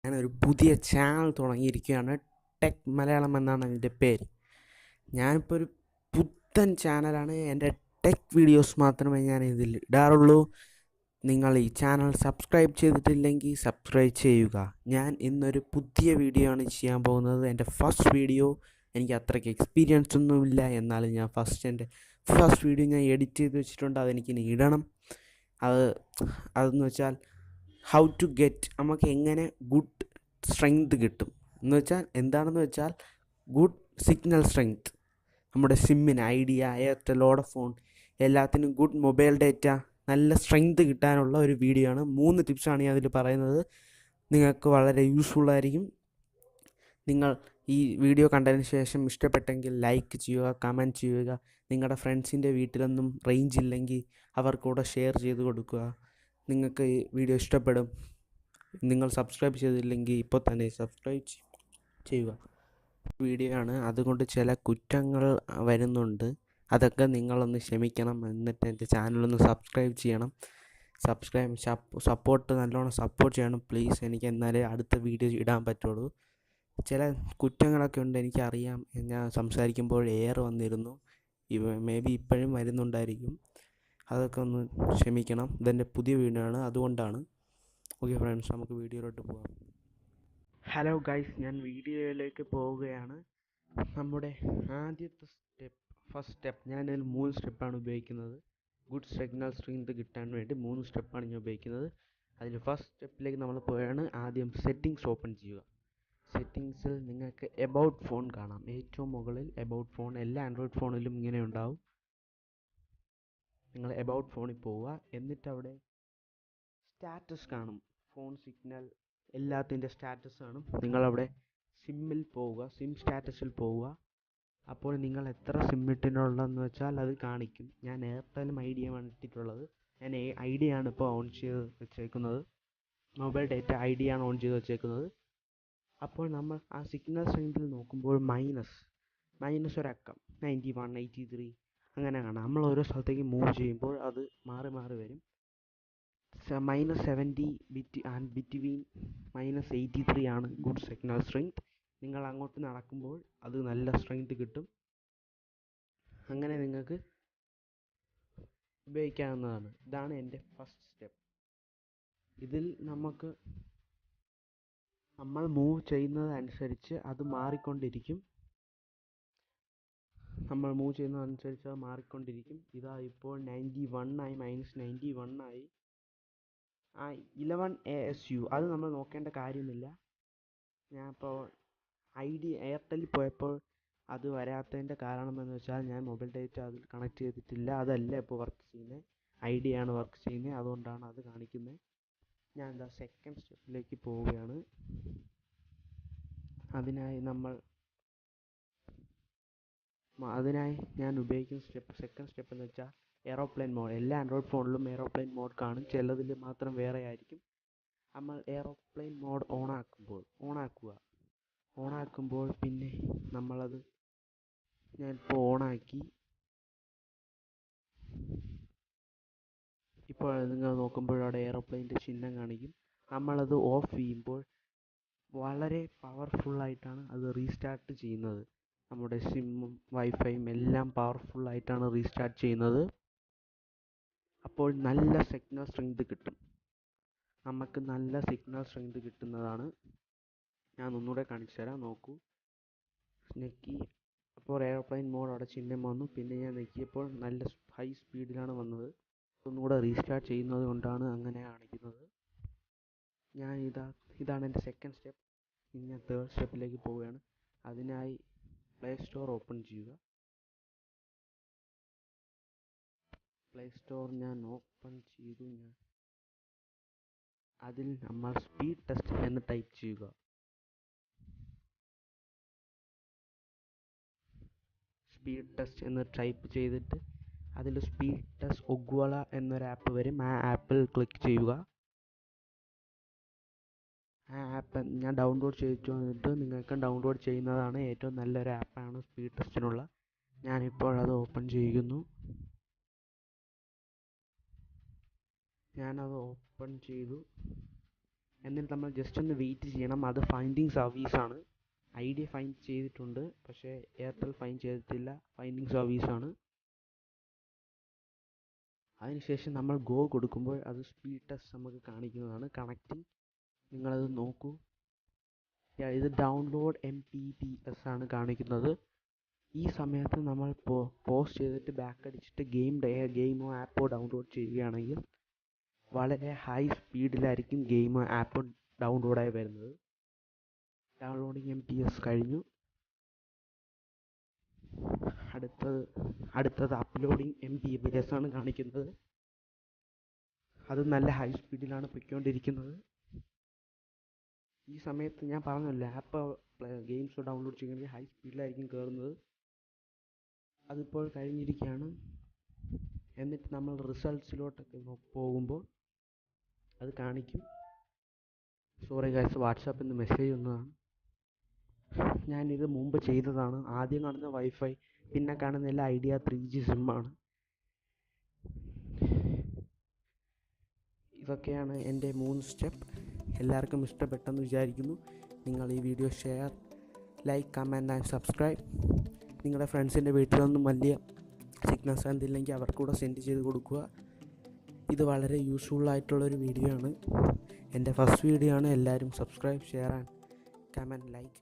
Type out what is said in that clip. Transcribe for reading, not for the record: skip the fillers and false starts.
ഞാനൊരു പുതിയ ചാനൽ തുടങ്ങിയിരിക്കുകയാണ്. ടെക് മലയാളം എന്നാണ് അതിൻ്റെ പേര്. ഞാനിപ്പോൾ ഒരു പുത്തൻ ചാനലാണ്. എൻ്റെ ടെക് വീഡിയോസ് മാത്രമേ ഞാൻ ഇതിൽ ഇടാറുള്ളൂ. നിങ്ങൾ ഈ ചാനൽ സബ്സ്ക്രൈബ് ചെയ്തിട്ടില്ലെങ്കിൽ സബ്സ്ക്രൈബ് ചെയ്യുക. ഞാൻ ഇന്നൊരു പുതിയ വീഡിയോ ആണ് ചെയ്യാൻ പോകുന്നത്. എൻ്റെ ഫസ്റ്റ് വീഡിയോ. എനിക്ക് അത്രയ്ക്ക് എക്സ്പീരിയൻസ് ഒന്നുമില്ല, എന്നാലും ഞാൻ എൻ്റെ ഫസ്റ്റ് വീഡിയോ ഞാൻ എഡിറ്റ് ചെയ്ത് വെച്ചിട്ടുണ്ട്. അതെനിക്കിനി ഇടണം. അതെന്ന് വെച്ചാൽ ഹൗ ടു ഗെറ്റ്, നമുക്ക് എങ്ങനെ ഗുഡ് സ്ട്രെങ്ത് കിട്ടും എന്ന് വെച്ചാൽ എന്താണെന്ന് വെച്ചാൽ ഗുഡ് സിഗ്നൽ സ്ട്രെങ്ത്. നമ്മുടെ സിമ്മിന്, ഐഡിയ, എയർടെൽ, വോഡഫോൺ എല്ലാത്തിനും ഗുഡ് മൊബൈൽ ഡേറ്റ, നല്ല സ്ട്രെങ്ത് കിട്ടാനുള്ള ഒരു വീഡിയോ ആണ്. 3 ടിപ്സാണ് ഞാൻ അതിൽ പറയുന്നത്. നിങ്ങൾക്ക് വളരെ യൂസ്ഫുൾ ആയിരിക്കും. നിങ്ങൾ ഈ വീഡിയോ കണ്ടതിന് ശേഷം ഇഷ്ടപ്പെട്ടെങ്കിൽ ലൈക്ക് ചെയ്യുക, കമൻറ്റ് ചെയ്യുക. നിങ്ങളുടെ ഫ്രണ്ട്സിൻ്റെ വീട്ടിലൊന്നും റേഞ്ച് ഇല്ലെങ്കിൽ അവർക്കൂടെ ഷെയർ ചെയ്ത് കൊടുക്കുക. നിങ്ങൾക്ക് ഈ വീഡിയോ ഇഷ്ടപ്പെടും. നിങ്ങൾ സബ്സ്ക്രൈബ് ചെയ്തില്ലെങ്കിൽ ഇപ്പോൾ തന്നെ സബ്സ്ക്രൈബ് ചെയ്യുക. വീഡിയോ ആണ്, അതുകൊണ്ട് ചില കുറ്റങ്ങൾ വരുന്നുണ്ട്. അതൊക്കെ നിങ്ങളൊന്ന് ക്ഷമിക്കണം. എന്നിട്ട് എൻ്റെ ചാനലൊന്ന് സബ്സ്ക്രൈബ് ചെയ്യണം. സപ്പോർട്ട് നല്ലോണം സപ്പോർട്ട് ചെയ്യണം പ്ലീസ്. എനിക്ക് എന്നാലേ അടുത്ത വീഡിയോ ഇടാൻ പറ്റുള്ളൂ. ചില കുറ്റങ്ങളൊക്കെ ഉണ്ട്, എനിക്കറിയാം. ഞാൻ സംസാരിക്കുമ്പോൾ എയർ വന്നിരുന്നു. മേ ബി ഇപ്പോഴും വരുന്നുണ്ടായിരിക്കും. അതൊക്കെ ഒന്ന് ക്ഷമിക്കണം. ഇതെൻ്റെ പുതിയ വീഡിയോ ആണ്, അതുകൊണ്ടാണ്. ഓക്കെ ഫ്രണ്ട്സ്, നമുക്ക് വീഡിയോയിലോട്ട് പോകാം. ഹലോ ഗൈസ്, ഞാൻ വീഡിയോയിലേക്ക് പോവുകയാണ്. നമ്മുടെ ആദ്യത്തെ ഫസ്റ്റ് സ്റ്റെപ്പ്, ഞാനതിൽ 3 സ്റ്റെപ്പാണ് ഉപയോഗിക്കുന്നത്. ഗുഡ് സിഗ്നൽ സ്ട്രെങ്ത് കിട്ടാൻ വേണ്ടി 3 സ്റ്റെപ്പാണ് ഞാൻ ഉപയോഗിക്കുന്നത്. അതിൽ ഫസ്റ്റ് സ്റ്റെപ്പിലേക്ക് നമ്മൾ പോവുകയാണ്. ആദ്യം സെറ്റിങ്സ് ഓപ്പൺ ചെയ്യുക. സെറ്റിങ്സിൽ നിങ്ങൾക്ക് എബൌട്ട് ഫോൺ കാണാം. ഏറ്റവും മുകളിൽ എബൌട്ട് ഫോൺ. എല്ലാ ആൻഡ്രോയിഡ് ഫോണിലും ഇങ്ങനെ ഉണ്ടാവും. നിങ്ങൾ എബൌട്ട് ഫോണിൽ പോവുക. എന്നിട്ട് അവിടെ സ്റ്റാറ്റസ് കാണും. ഫോൺ, സിഗ്നൽ, എല്ലാത്തിൻ്റെ സ്റ്റാറ്റസ് കാണും. നിങ്ങളവിടെ സിമ്മിൽ പോവുക. സിം സ്റ്റാറ്റസിൽ പോവുക. അപ്പോൾ നിങ്ങൾ എത്ര സിം ഇട്ടിട്ടുള്ളതെന്ന് വെച്ചാൽ അത് കാണിക്കും. ഞാൻ എയർടെലും ഐഡിയയുമാണ് ഇട്ടിട്ടുള്ളത്. ഞാൻ ഐഡിയ ആണ് ഇപ്പോൾ ഓൺ ചെയ്ത് വെച്ചേക്കുന്നത്. മൊബൈൽ ഡേറ്റ ഐഡിയ ആണ് ഓൺ ചെയ്ത് വെച്ചേക്കുന്നത്. അപ്പോൾ നമ്മൾ ആ സിഗ്നൽ സ്ട്രെങ്തിൽ നോക്കുമ്പോൾ മൈനസ് ഒരക്കം 91, 83 അങ്ങനെ കാണാം. നമ്മൾ ഓരോ സ്ഥലത്തേക്ക് മൂവ് ചെയ്യുമ്പോൾ അത് മാറി മാറി വരും. -70 ആൻഡ് ബിറ്റ്വീൻ -83 ആണ് ഗുഡ് സിഗ്നൽ സ്ട്രെങ്ത്. നിങ്ങൾ അങ്ങോട്ട് നടക്കുമ്പോൾ അത് നല്ല സ്ട്രെങ്ത് കിട്ടും. അങ്ങനെ നിങ്ങൾക്ക് ഉപയോഗിക്കാവുന്നതാണ്. ഇതാണ് എൻ്റെ ഫസ്റ്റ് സ്റ്റെപ്പ്. ഇതിൽ നമ്മൾ മൂവ് ചെയ്യുന്നതനുസരിച്ച് അത് മാറിക്കൊണ്ടിരിക്കും. ഇതാ ഇപ്പോൾ 91 ആയി, -91 ആയി. 11 ASU അത് നമ്മൾ നോക്കേണ്ട കാര്യമില്ല. ഞാൻ ഇപ്പോൾ എയർടെലിൽ പോയപ്പോൾ അത് വരാത്തതിൻ്റെ കാരണമെന്ന് വെച്ചാൽ ഞാൻ മൊബൈൽ ഡേറ്റ അതിൽ കണക്ട് ചെയ്തിട്ടില്ല. അതല്ല ഇപ്പോൾ വർക്ക് ചെയ്യുന്നത്, ഐഡിയ ആണ് വർക്ക് ചെയ്യുന്നത്. അതുകൊണ്ടാണ് അത് കാണിക്കുന്നത്. ഞാൻ എന്താ സെക്കൻഡ് സ്റ്റെപ്പിലേക്ക് പോവുകയാണ്. അതിനായി ഞാൻ ഉപയോഗിക്കുന്ന സെക്കൻഡ് സ്റ്റെപ്പ് എന്ന് വെച്ചാൽ എയ്റോപ്ലെയിൻ മോഡ്. എല്ലാ ആൻഡ്രോയിഡ് ഫോണിലും എയ്റോപ്ലെയിൻ മോഡ് കാണും. ചിലതിൽ മാത്രം വേറെ ആയിരിക്കും. നമ്മൾ എയ്റോപ്ലെയിൻ മോഡ് ഓണാക്കുമ്പോൾ പിന്നെ ഞാനിപ്പോൾ ഓണാക്കി. ഇപ്പോൾ നിങ്ങൾ നോക്കുമ്പോൾ അവിടെ എയ്റോപ്ലെയിൻ്റെ ചിഹ്നം കാണിക്കും. നമ്മളത് ഓഫ് ചെയ്യുമ്പോൾ വളരെ പവർഫുള്ളായിട്ടാണ് അത് റീസ്റ്റാർട്ട് ചെയ്യുന്നത്. നമ്മുടെ സിമ്മും വൈഫൈയും എല്ലാം പവർഫുള്ളായിട്ടാണ് റീസ്റ്റാർട്ട് ചെയ്യുന്നത്. അപ്പോൾ നല്ല സിഗ്നൽ സ്ട്രെങ്ത് കിട്ടും. നമുക്ക് നല്ല സിഗ്നൽ സ്ട്രെങ്ത് കിട്ടുന്നതാണ്. ഞാൻ ഒന്നുകൂടെ കാണിച്ചു തരാം, നോക്കൂ. ഞെക്കി അപ്പോൾ എയർപ്ലെയിൻ മോഡ് അവിടെ ചിഹ്നം വന്നു. പിന്നെ ഞാൻ ഞെക്കിയപ്പോൾ നല്ല ഹൈ സ്പീഡിലാണ് വന്നത്. ഒന്നുകൂടെ റീസ്റ്റാർട്ട് ചെയ്യുന്നത് കൊണ്ടാണ് അങ്ങനെ കാണിക്കുന്നത്. ഇതാണ് എൻ്റെ സെക്കൻഡ് സ്റ്റെപ്പ്. ഇനി ഞാൻ തേർഡ് സ്റ്റെപ്പിലേക്ക് പോവുകയാണ്. അതിനായി പ്ലേ സ്റ്റോർ ഓപ്പൺ ചെയ്യുക. പ്ലേ സ്റ്റോർ ഞാൻ ഓപ്പൺ ചെയ്തു. അതിൽ നമ്മൾ സ്പീഡ് ടെസ്റ്റ് എന്ന് ടൈപ്പ് ചെയ്യുക. സ്പീഡ് ടെസ്റ്റ് എന്ന് ടൈപ്പ് ചെയ്തിട്ട് അതിൽ സ്പീഡ് ടെസ്റ്റ് ഒഗ്വല എന്നൊരു ആപ്പ് വരും. ആ ആപ്പിൽ ക്ലിക്ക് ചെയ്യുക. ആ ആപ്പ് ഞാൻ ഡൗൺലോഡ് ചെയ്തിട്ട് വന്നിട്ട് നിങ്ങൾക്ക് ഡൗൺലോഡ് ചെയ്യുന്നതാണ്. ഏറ്റവും നല്ലൊരു ആപ്പാണ് സ്പീഡ് ടെസ്റ്റിനുള്ള. ഞാനിപ്പോൾ അത് ഓപ്പൺ ചെയ്യുന്നു. ഞാനത് ഓപ്പൺ ചെയ്തു. എന്നിട്ട് നമ്മൾ ജസ്റ്റ് ഒന്ന് വെയിറ്റ് ചെയ്യണം. അത് ഫൈൻഡിങ് സർവീസാണ്. ഐഡിയ ഫൈൻഡ് ചെയ്തിട്ടുണ്ട്, പക്ഷേ എയർടെൽ ഫൈൻഡ് ചെയ്തിട്ടില്ല. ഫൈൻഡിങ് സർവീസാണ്. അതിനുശേഷം നമ്മൾ ഗോ കൊടുക്കുമ്പോൾ അത് സ്പീഡ് ടെസ്റ്റ് നമുക്ക് കാണിക്കുന്നതാണ്. കണക്റ്റിംഗ്, നിങ്ങളത് നോക്കൂ. ഇത് ഡൗൺലോഡ് MPPS ആണ് കാണിക്കുന്നത്. ഈ സമയത്ത് നമ്മൾ പോസ്റ്റ് ചെയ്തിട്ട് ബാക്ക് അടിച്ചിട്ട് ഗെയിമോ ആപ്പോ ഡൗൺലോഡ് ചെയ്യുകയാണെങ്കിൽ വളരെ ഹൈ സ്പീഡിലായിരിക്കും ഗെയിമോ ആപ്പോ ഡൗൺലോഡായി വരുന്നത്. ഡൗൺലോഡിങ് MPS കഴിഞ്ഞു. അടുത്തത് അപ്ലോഡിങ് MPPS ആണ് കാണിക്കുന്നത്. അത് നല്ല ഹൈ സ്പീഡിലാണ് പൊയ്ക്കൊണ്ടിരിക്കുന്നത്. ഈ സമയത്ത് ഞാൻ പറഞ്ഞല്ലോ, ആപ്പ് ഗെയിംസ് ഡൗൺലോഡ് ചെയ്യണമെങ്കിൽ ഹൈ സ്പീഡിലായിരിക്കും കയറുന്നത്. അതിപ്പോൾ കഴിഞ്ഞിരിക്കുകയാണ്. എന്നിട്ട് നമ്മൾ റിസൾട്ട്സിലോട്ടൊക്കെ പോകുമ്പോൾ അത് കാണിക്കും. സോറി ഗൈസ്, വാട്സാപ്പിൽ നിന്ന് മെസ്സേജ് വന്നതാണ്. ഞാനിത് മുമ്പ് ചെയ്തതാണ്. ആദ്യം കാണുന്ന വൈഫൈ, പിന്നെ കാണുന്നില്ല ഐഡിയ 3G സിമ്മാണ്. ഇതൊക്കെയാണ് എൻ്റെ 3 സ്റ്റെപ്പ്. എല്ലാവർക്കും ഇഷ്ടപ്പെട്ടെന്ന് വിചാരിക്കുന്നു. നിങ്ങൾ ഈ video share, like, comment and subscribe. നിങ്ങളുടെ ഫ്രണ്ട്സിൻ്റെ വീട്ടിലൊന്നും വലിയ സിഗ്നൽ സ്ട്രെങ്ത് ഇല്ലെങ്കിൽ അവർക്ക് കൂടെ സെൻഡ് ചെയ്ത് കൊടുക്കുക. ഇത് വളരെ യൂസ്ഫുൾ ആയിട്ടുള്ളൊരു വീഡിയോ ആണ്. എൻ്റെ ഫസ്റ്റ് വീഡിയോ ആണ്. എല്ലാവരും subscribe, share and comment, like.